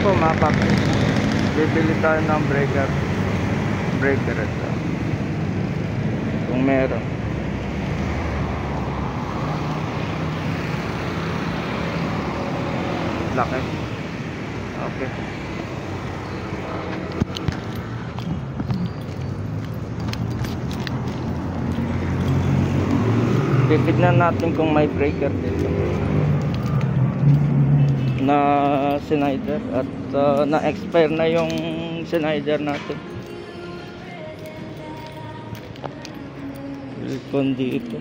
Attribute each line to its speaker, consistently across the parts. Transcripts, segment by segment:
Speaker 1: po mga papi, bibili tayo ng breaker ito kung meron. Laki. Okay. Titignan natin kung may breaker dito na Schneider at na-expire na yung Schneider natin. Wilcon dito.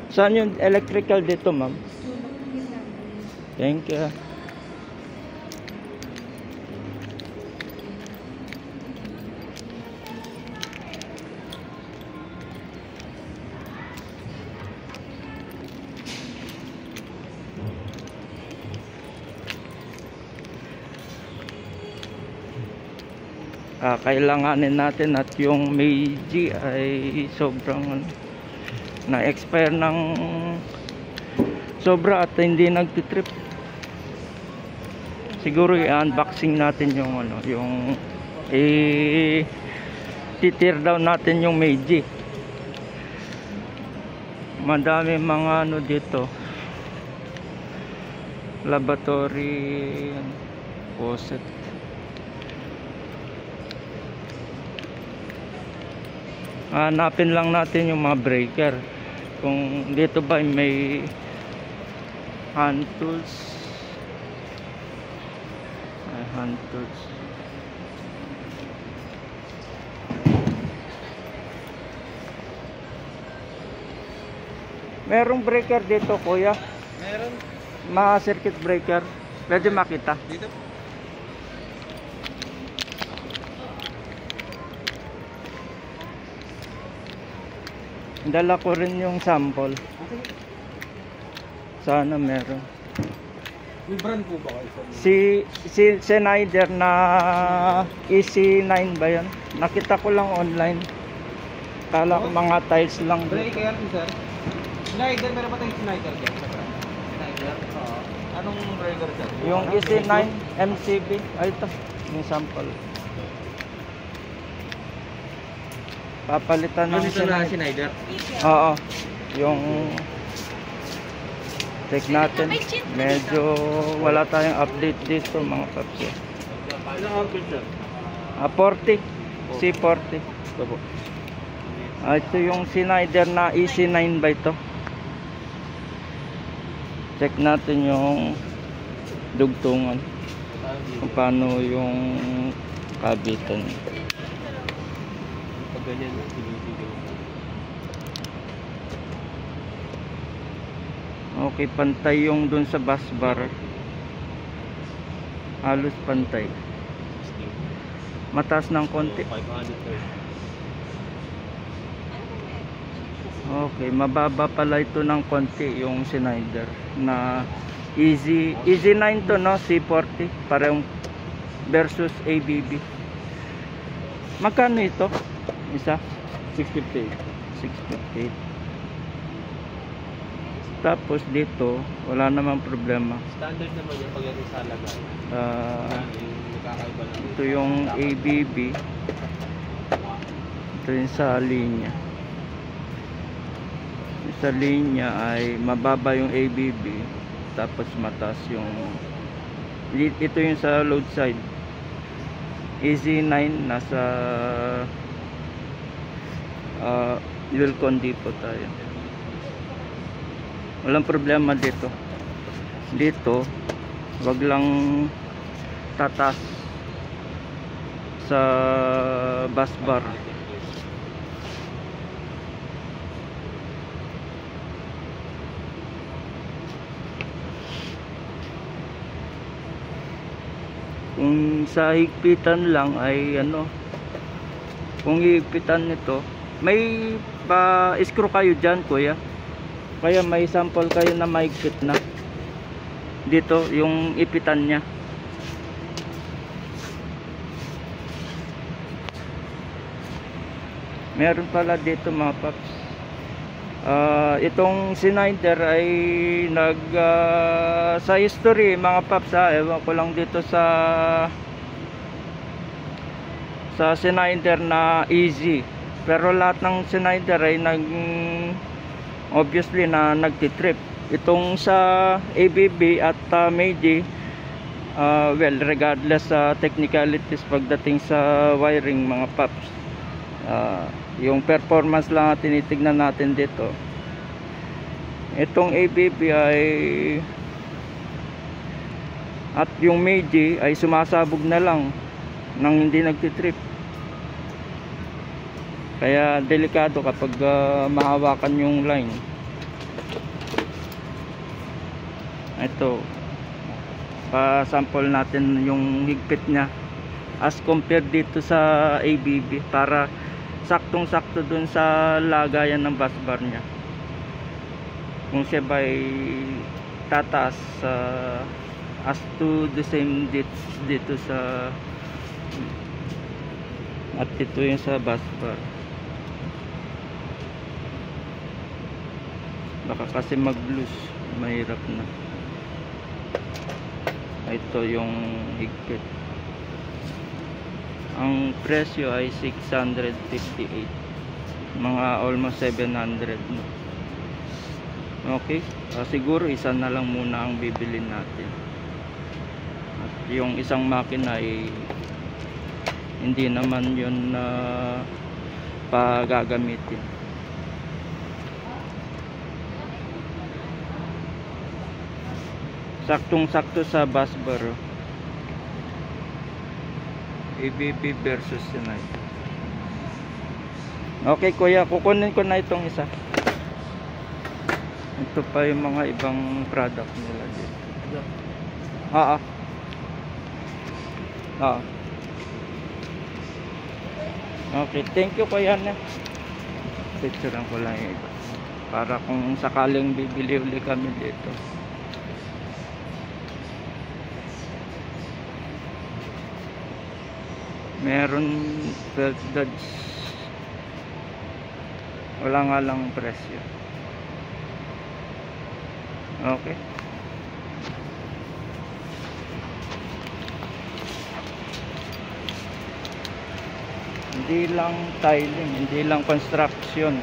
Speaker 1: Saan yung electrical dito, ma'am? Thank you. Kailanganin natin at yung Meiji ay sobrang na-expire ng sobra at hindi nagtitrip. Siguro i-unboxing natin yung yung i-tear down natin yung Meiji. Madami mga dito, laboratory faucet. Hanapin lang natin yung mga breaker kung dito ba may hand tools. Hand tools. Merong breaker dito, kuya?
Speaker 2: Meron.
Speaker 1: Mga circuit breaker. Pwede makita
Speaker 2: Dito.
Speaker 1: Dala ko rin yung sample.
Speaker 2: Okay.
Speaker 1: Sana meron.
Speaker 2: May brand po ba kayo?
Speaker 1: Si Schneider na EC9 ba yan? Nakita ko lang online. Kala ko mga tiles lang.
Speaker 2: Breaker, sir. Schneider, meron pa tayong Schneider dyan sa brand? Schneider? Oo. Anong breaker dyan?
Speaker 1: Yung EC9 MCB. Ay, ito. Yung sample. Papalitan ng
Speaker 2: Schneider?
Speaker 1: Oo. Yung check natin. Medyo wala tayong update dito mga paps.
Speaker 2: Ilang output sir?
Speaker 1: 40. C40. Ito yung Schneider na EC9 ba ito? Check natin yung dugtungan. Kung paano yung kabitan.
Speaker 2: Ganyan,
Speaker 1: okay, pantay yung dun sa bus bar. Halos pantay. Mataas ng konti.
Speaker 2: 500.
Speaker 1: Okay, mababa pala ito ng konti yung Schneider na EZ9 to, no? C40 parehong versus ABB. Magkano ito? Isa?
Speaker 2: 658.
Speaker 1: 658. Tapos dito wala namang problema.
Speaker 2: Standard naman yung pagdating sa lagay.
Speaker 1: Ito yung ABB. Ito yung sa linya. Sa linya ay mababa yung ABB, tapos mataas yung ito yung sa load side. EZ9 nasa Wilcon Depot tayo. Walang problema dito. Dito wag lang tatas sa bus bar. Kung sa higpitan lang ay kung higpitan nito, may pa-screw kayo dyan, kuya. Kaya may sample kayo na mahigpit na dito yung ipitan nya. Meron pala dito mga paps. Itong Schneider ay sa history mga paps, ewan ko lang dito sa Schneider na easy, pero lahat ng Schneider ay obviously na nagtitrip. Itong sa ABB at Meiji, well, regardless sa technicalities pagdating sa wiring mga paps, yung performance lang ang tinitignan natin dito. Itong ABB ay at yung Meiji ay sumasabog na lang nang hindi nagtitrip. Kaya delikado kapag mahawakan yung line. Ito, pa-sample natin yung higpit niya as compared dito sa ABB para saktong-sakto dun sa lagayan ng bus bar niya. Kung siya ba'y tataas as to the same dito sa, at ito yung sa bus bar. Baka kasi mag-loose, mahirap na. Ito yung higpit. Ang presyo ay 658, mga almost 700 na. Okay, siguro isa na lang muna ang bibilin natin. At yung isang makina ay hindi naman yun na pagagamitin. Saktong-sakto sa bus bar. ABB versus Schneider. Okay kuya, kukunin ko na itong isa. Ito pa yung mga ibang product nila dito. Okay, thank you kuya na. Picturean ko lang yung iba para kung sakaling bibili uli kami dito. Meron belt dodge, wala nga lang presyo. Okay, hindi lang tiling, hindi lang construction,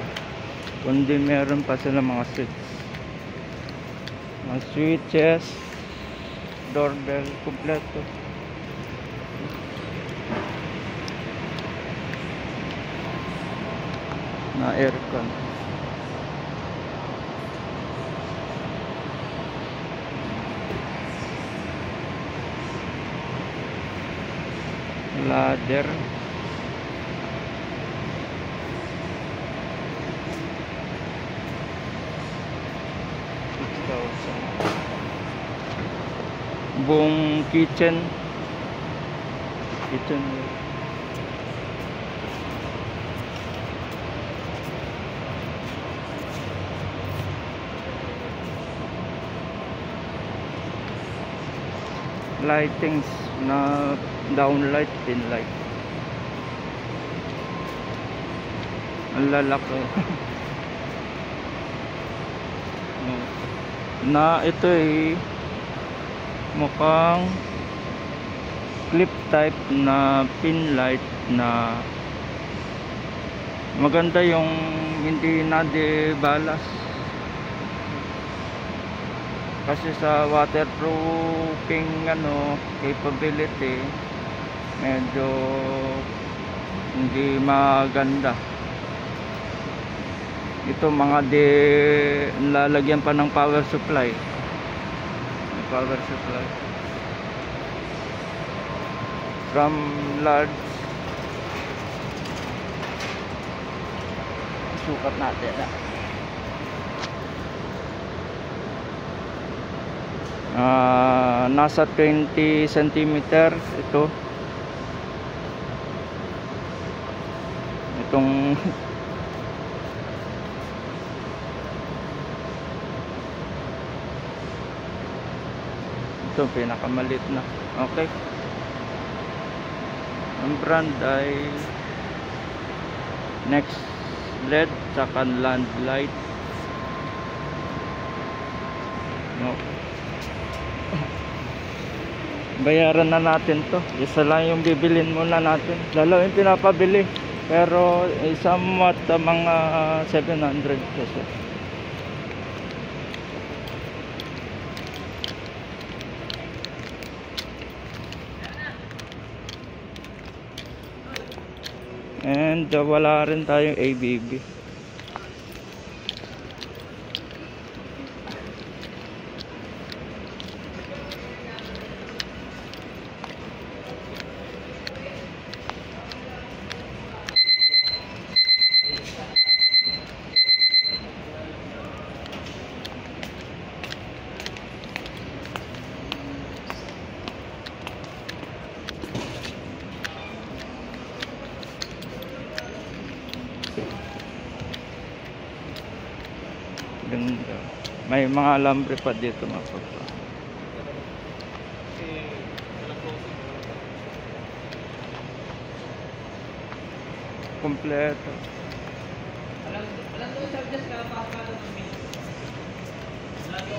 Speaker 1: kundi meron pa sila mga switches, mga switches, doorbell, kompleto. Na aircon. Ladder. Buong kitchen. Lightings na downlight, pin light. Ang lalaki. Na ito ay mukhang clip type na pin light na maganda, yung hindi nade-balas. Kasi sa waterproofing capability, medyo hindi maganda. Ito mga lalagyan pa ng power supply. Power supply from large. Sukat natin nasa 20 cm itong ito pinakamalit na. Okay, ang brand ay next LED saka land light. No. Bayaran na natin to. Isa lang yung bibilin muna natin. Dalawa yung pinapabili. Pero somewhat mga 700 pesos. And wala rin tayong ABB. Ganda. May mga alambre pa dito mga papa. Kompleto.
Speaker 2: Alam mo, subject ka pa ng minutes. Alam mo,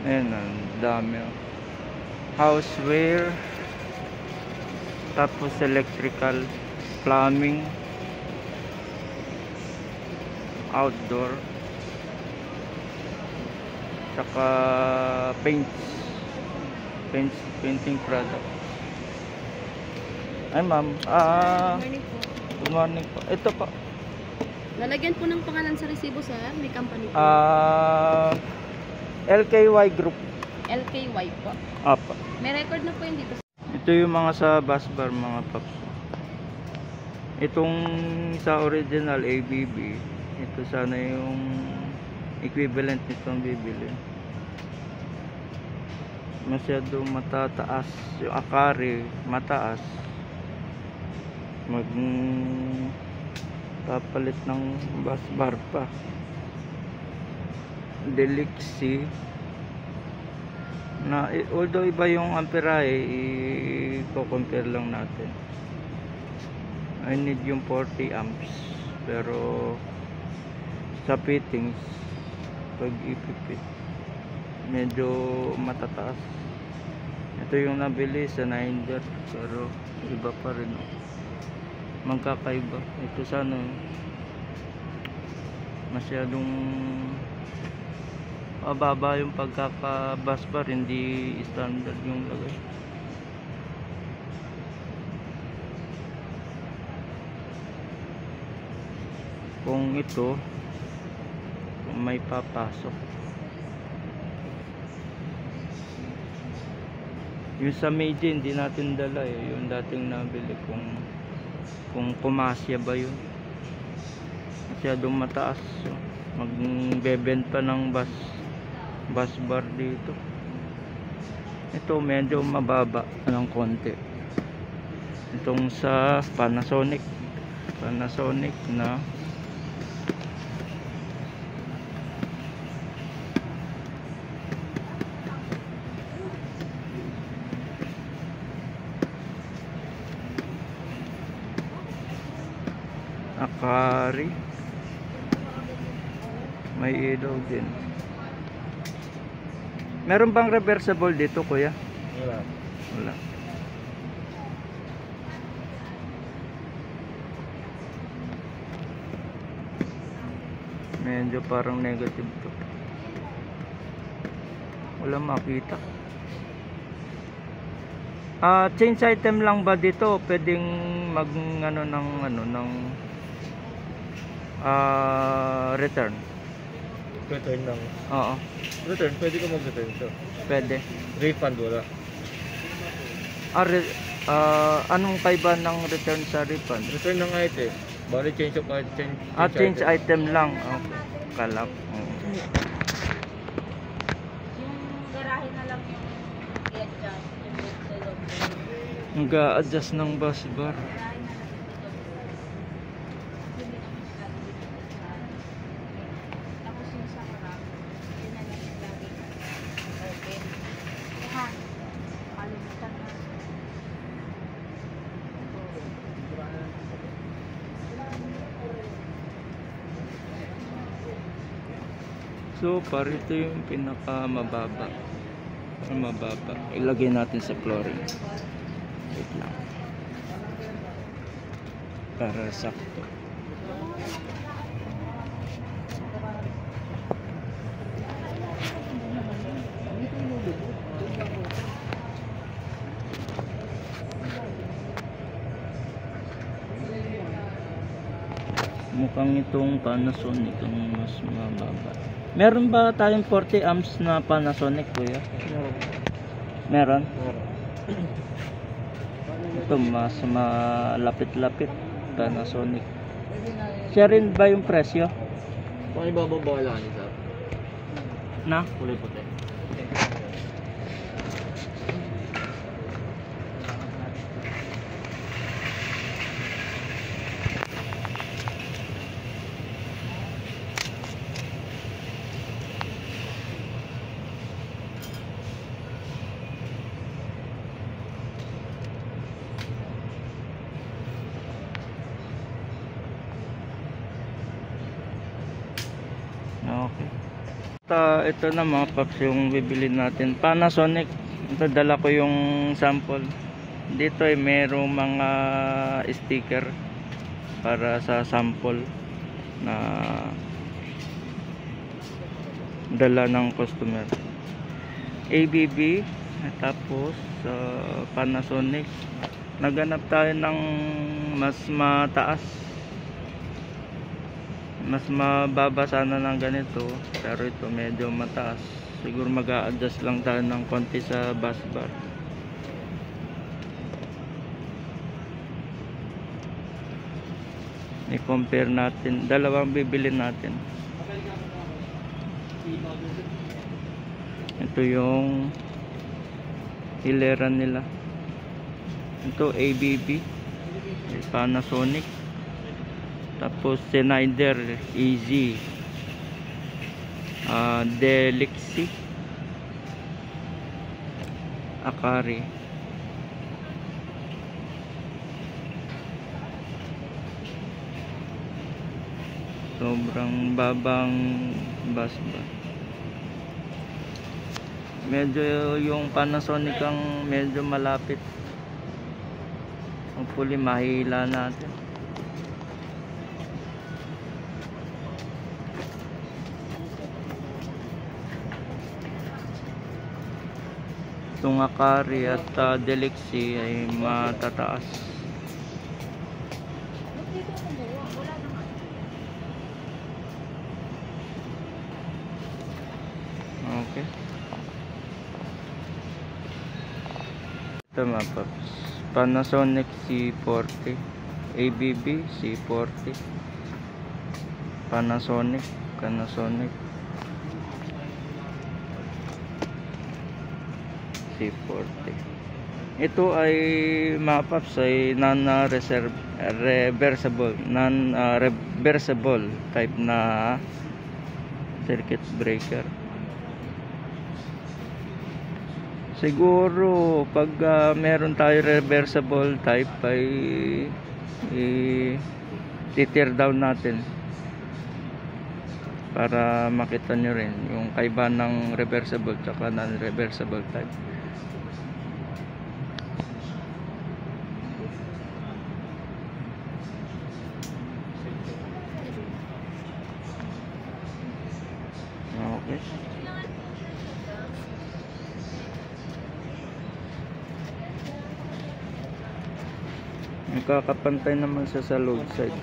Speaker 1: Ayan, ang dami. Houseware, tapos electrical, plumbing, outdoor, saka painting product. Ay ma'am,
Speaker 3: Morning po.
Speaker 1: good morning po. Ito po,
Speaker 3: Lalagyan po ng pangalan sa resibo, sir. May company po.
Speaker 1: LKY Group.
Speaker 3: LKY po.
Speaker 1: Apa.
Speaker 3: May record na po yun dito.
Speaker 1: Ito yung mga sa bus bar mga paps. Itong sa original ABB, ito sana yung equivalent nitong bibili. Masyadong matataas yung akari, mataas. Papalit ng bus bar pa. Delixi na although iba yung amperahe, i-compare lang natin. I need yung 40 amps pero sa fittings pag ipipit medyo matataas. Ito yung nabili sa 9 pero iba pa rin, magkakaiba. Ito sana masyadong mababa yung pagkaka-bus bar, hindi standard yung lagay. Kung ito, kung may papasok, yung sa Meiji hindi natin dala yung dating nabili, kung pumasya ba yun. Masyadong mataas, magbebend pa ng bus bar dito. Ito medyo mababa ng konti. Itong sa Panasonic na Akari, may ilaw din. Meron bang reversible dito, kuya? Wala. Medyo parang negative to. Wala makita. Change item lang ba dito? Pwedeng return.
Speaker 2: return ng...
Speaker 1: Oo,
Speaker 2: Return, pwede ka mag-return ito.
Speaker 1: pwede.
Speaker 2: Refund wala.
Speaker 1: Anong kaiba ng return sa refund?
Speaker 2: Return ng item. Bali change of item.
Speaker 1: Change item lang. Okay. Kalap.
Speaker 3: Yung garahe na lang yung i-adjust. Yung sa loob.
Speaker 1: Nag-a-adjust ng bus bar.
Speaker 3: Tapos yung sa harap, yun na lang yung lagi open. Ha? Kalimutan na.
Speaker 1: So, ito yung pinaka mababa. Mababa. Ilagay natin sa flooring. Wait lang. Para sakto. Mukhang itong Panasonic ang mas mababa. Meron ba tayong 40 amps na Panasonic, kuya? Meron? Ito mas malapit-lapit. Panasonic. Share rin ba yung presyo?
Speaker 2: Kung ibababa lang niya, sir.
Speaker 1: Na?
Speaker 2: Kulay puti.
Speaker 1: Okay. Ito na mga paps yung bibili natin. Panasonic. Ito dala ko yung sample. Dito ay merong mga sticker para sa sample na dala ng customer. ABB tapos Panasonic. Naghanap tayo ng mas mataas. Mas mababa sana ng ganito, pero ito medyo mataas. Siguro mag-a-adjust lang tayo ng konti sa bus bar. I-compare natin, dalawang bibili natin. Ito yung hileran nila. Ito ABB, Panasonic. Tapos Schneider Easy, Delixi, Akari. Sobrang babang bus ba. Medyo yung Panasonic ang medyo malapit. Hopefully mahila natin. Itong Akari at Delixi ay matataas. Okay. Ito mga paps. Panasonic C40, ABB C40, Panasonic C40. Ito ay mga paps ay non-reversible type na circuit breaker. Siguro pag meron tayo reversible type ay i-tear down natin para makita nyo rin yung kaibahan ng reversible tsaka non-reversible type. Okay. Nakakapantay naman siya sa load side.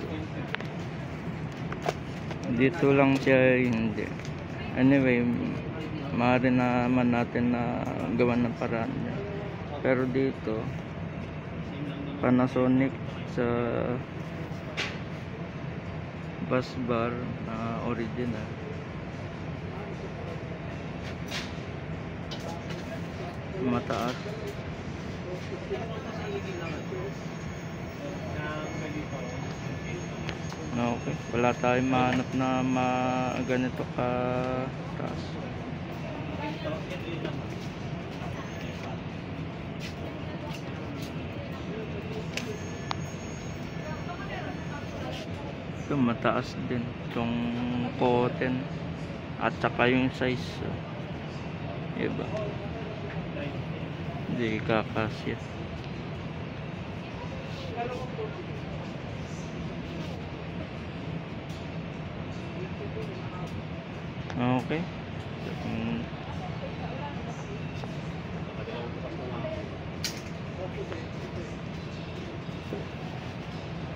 Speaker 1: Dito lang siya hindi. Anyway, maaari naman natin na gawan ng paraan niya. Pero dito Panasonic sa bus bar na original. Mataas. Okay, wala tayong mahanap na ganito ka taas. Ito mataas din itong cotton at saka yung size, iba, hindi kakasya. Okay.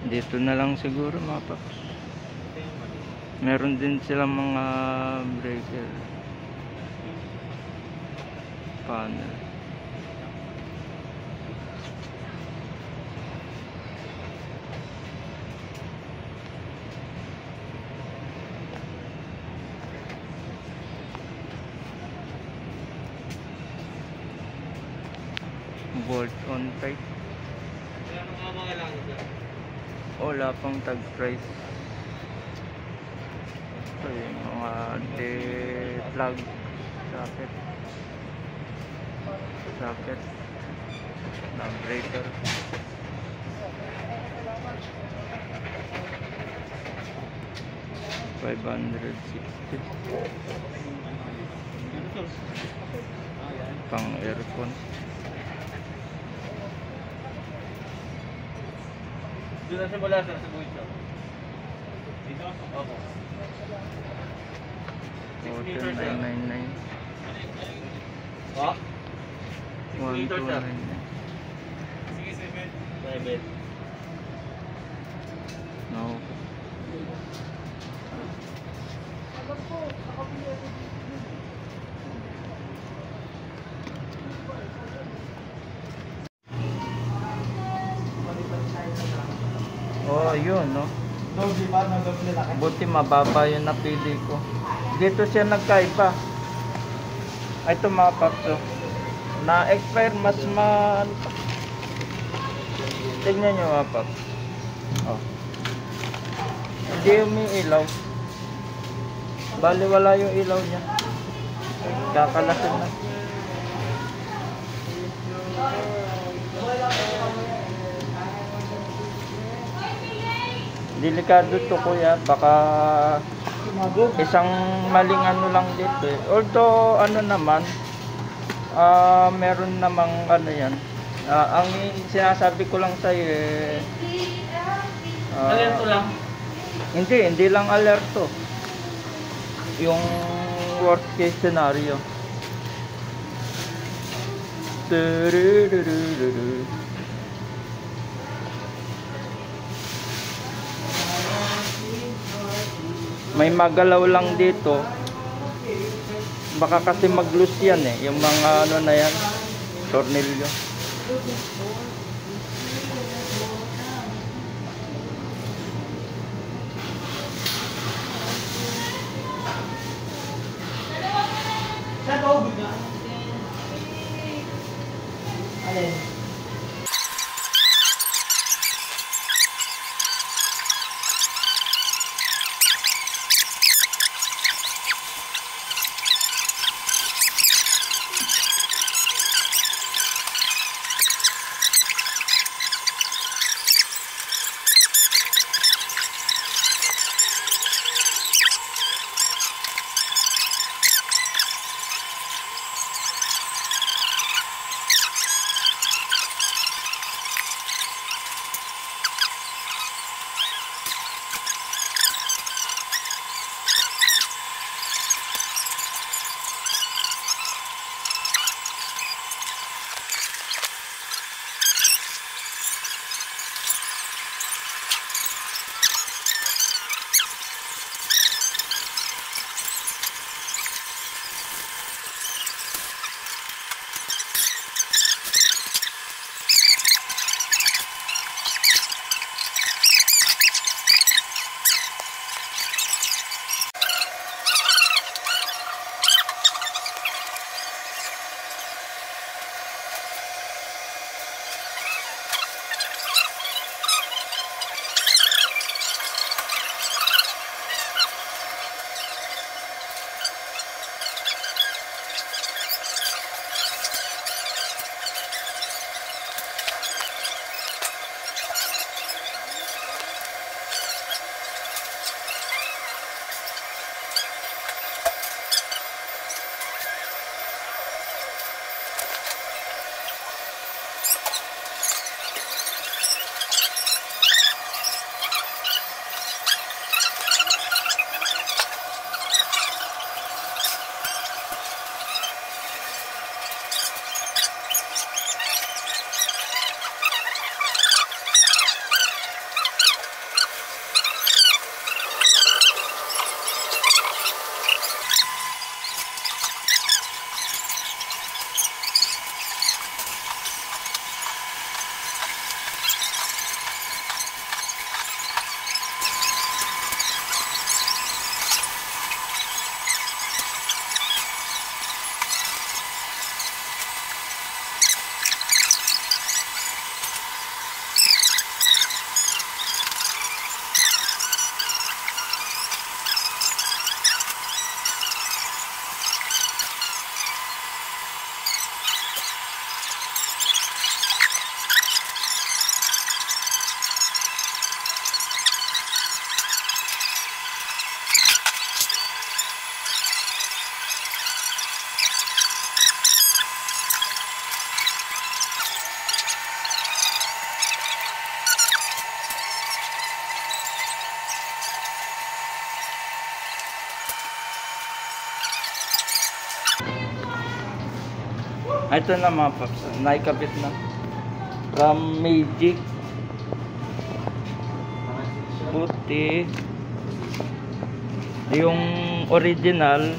Speaker 1: Dito na lang siguro mga paps. Meron din silang mga breaker panel. Bolt on type. Wala pang tag price. Ito yung mga plug socket na breaker. $560 pang aircon.
Speaker 2: Doon na simula sa buhay siya. Dito? Opo.
Speaker 1: 12999.
Speaker 2: Oh?
Speaker 1: 1299.
Speaker 2: Sige, 7.
Speaker 1: No. Oh, yun, no?
Speaker 2: Doble ba? Doble laki?
Speaker 1: Buti mababa yung napili ko. Dito siya nagkaiba. Ay, ito mga paps, na-expire mas ano pa. Tignan nyo mga paps. Oh. Hindi umiilaw. Bali wala yung ilaw niya. Kakalasin na. Delikado to kuya, baka isang maling ano lang dito eh. Although ano naman, meron namang ano yan. Ang sinasabi ko lang sa'yo eh,
Speaker 2: Alerto lang?
Speaker 1: hindi lang alerto. Yung worst case scenario. May magalaw lang dito. Baka kasi mag-loose yan eh. Yung mga ano na yan, tornilyo.
Speaker 2: Sa loob na. Alin?
Speaker 1: Ito na mga paps. Naikabit na. From Meiji. Puti. Yung original.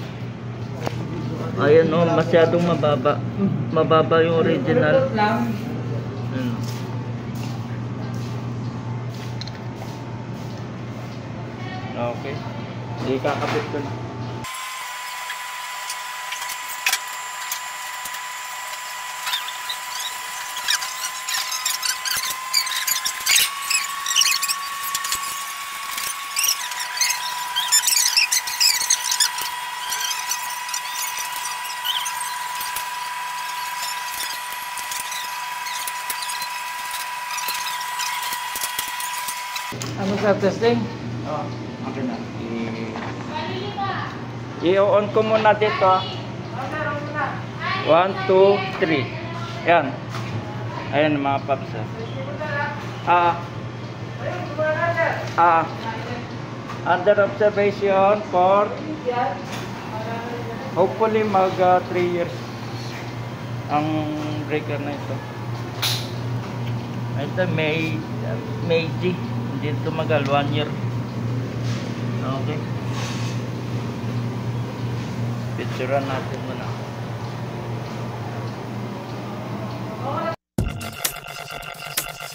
Speaker 1: Ayan o, masyadong mababa. Mababa yung original. Hmm. Okay. Hindi kakabit ko na.
Speaker 2: Ano sa testing?
Speaker 1: Oh, okay na. I-on ko muna dito. 1, 2, 3. Yan. Ayan mga paps. Under observation for hopefully mag 3 years ang breaker na ito. Ito Meiji. Hindi tumagal 1 year. Okay. Picturean natin muna.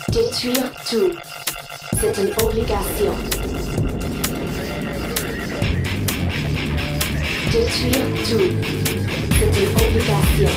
Speaker 4: Détruire tout, c'est une obligation. Détruire tout, c'est une obligation.